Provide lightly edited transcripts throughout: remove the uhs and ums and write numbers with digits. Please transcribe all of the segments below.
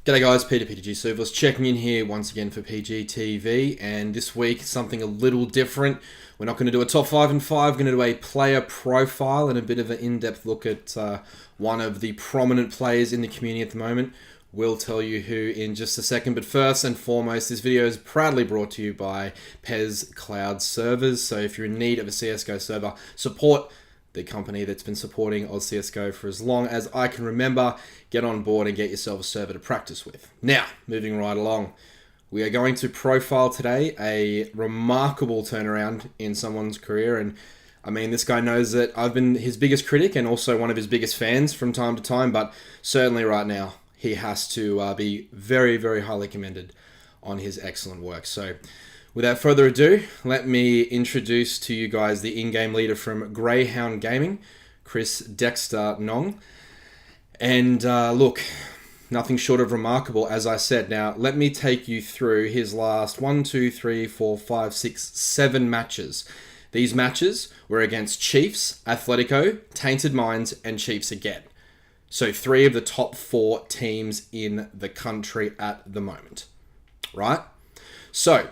G'day guys, PeetyG's serverless checking in here once again for PGTV, and this week something a little different. We're not going to do a top 5 and 5, we're going to do a player profile and a bit of an in-depth look at one of the prominent players in the community at the moment. We'll tell you who in just a second, but first and foremost, this video is proudly brought to you by Pez Cloud Servers. So if you're in need of a CSGO server, support the company that's been supporting Oz CSGO for as long as I can remember. Get on board and get yourself a server to practice with. Now, moving right along, we are going to profile today a remarkable turnaround in someone's career. And I mean, this guy knows that I've been his biggest critic and also one of his biggest fans from time to time, but certainly right now, he has to be very, very highly commended on his excellent work. So without further ado, let me introduce to you guys the in-game leader from GrayhoundGaming, Chris Dexter Nong. And look, nothing short of remarkable, as I said. Now, let me take you through his last 7 matches. These matches were against Chiefs, Atletico, Tainted Minds, and Chiefs again. So 3 of the top 4 teams in the country at the moment, right? So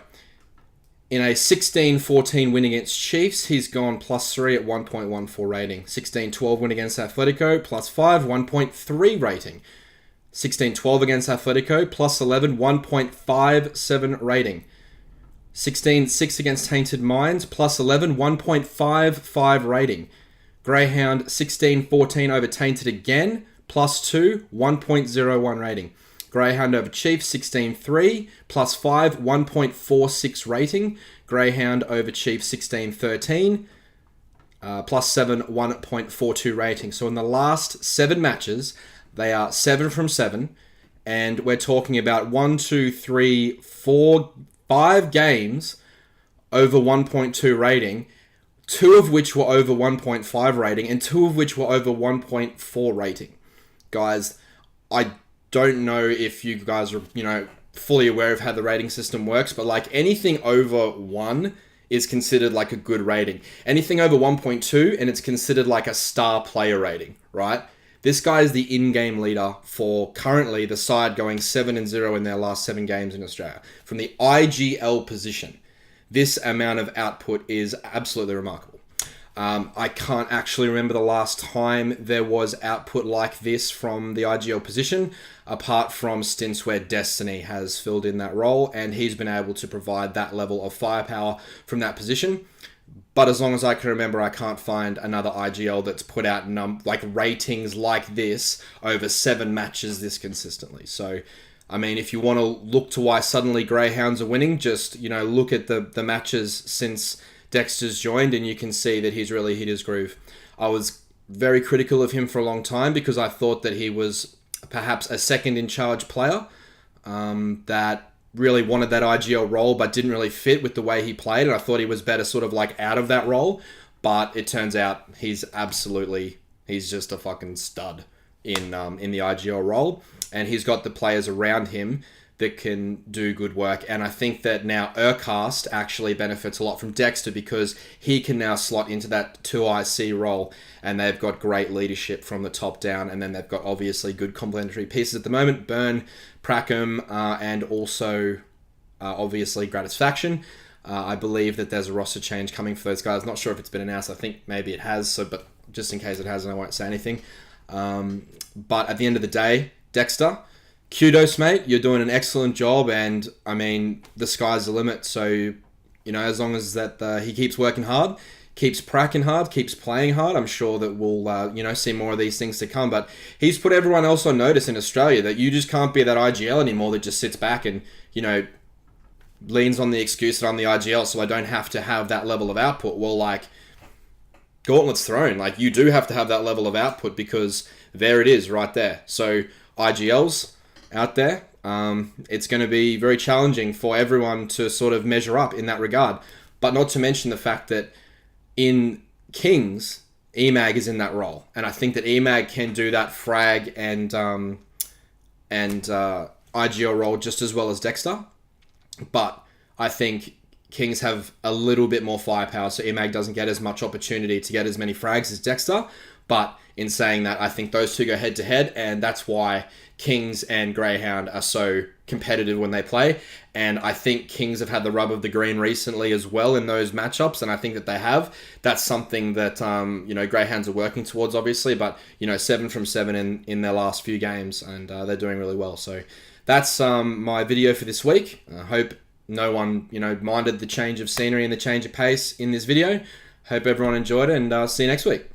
in a 16-14 win against Chiefs, he's gone +3 at 1.14 rating. 16-12 win against Atletico, +5, 1.3 rating. 16-12 against Atletico, +11, 1.57 rating. 16-6 against Tainted Minds, +11, 1.55 rating. Greyhound 16-14 over Tainted again, +2, 1.01 rating. Greyhound over Chiefs 16-3, +5, 1.46 rating. Greyhound over Chiefs 16-13, +7, 1.42 rating. So in the last 7 matches, they are 7 from 7, and we're talking about 5 games over 1.2 rating. 2 of which were over 1.5 rating, and 2 of which were over 1.4 rating. Guys, I don't know if you guys are, fully aware of how the rating system works, but like anything over 1 is considered like a good rating. Anything over 1.2, and it's considered like a star player rating, right? This guy is the in-game leader for currently the side going 7-0 in their last 7 games in Australia. From the IGL position, this amount of output is absolutely remarkable. I can't actually remember the last time there was output like this from the IGL position, apart from stints where Destiny has filled in that role, and he's been able to provide that level of firepower from that position. But as long as I can remember, I can't find another IGL that's put out ratings like this over 7 matches this consistently. So I mean, if you want to look to why suddenly Greyhounds are winning, just, look at the matches since Dexter's joined, and you can see that he's really hit his groove. I was very critical of him for a long time because I thought that he was perhaps a second-in-charge player that really wanted that IGL role but didn't really fit with the way he played, and I thought he was better sort of like out of that role, but it turns out he's just a fucking stud in the IGL role. And he's got the players around him that can do good work. And I think that now Urcast actually benefits a lot from Dexter because he can now slot into that 2IC role, and they've got great leadership from the top down, and then they've got obviously good complementary pieces at the moment, Burn, Prackham, and also obviously Gratisfaction. I believe that there's a roster change coming for those guys. Not sure if it's been announced. I think maybe it has, but just in case it hasn't, I won't say anything. But at the end of the day, Dexter, kudos, mate. You're doing an excellent job, and I mean, the sky's the limit. So, as long as that he keeps working hard, keeps pracking hard, keeps playing hard, I'm sure that we'll, see more of these things to come. But he's put everyone else on notice in Australia that you just can't be that IGL anymore that just sits back and, leans on the excuse that I'm the IGL, so I don't have to have that level of output. Well, gauntlet's thrown. You do have to have that level of output because there it is right there. So IGLs out there, it's going to be very challenging for everyone to sort of measure up in that regard. But not to mention the fact that in Kings, EMAG is in that role. And I think that EMAG can do that frag and IGL role just as well as Dexter. But I think Kings have a little bit more firepower, so EMAG doesn't get as much opportunity to get as many frags as Dexter. But in saying that, I think those two go head to head, and that's why Kings and Greyhound are so competitive when they play. And I think Kings have had the rub of the green recently as well in those matchups, and I think that they have. That's something that Greyhounds are working towards, obviously, but 7 from 7 in their last few games, and they're doing really well. So that's my video for this week. I hope no one minded the change of scenery and the change of pace in this video. Hope everyone enjoyed it, and see you next week.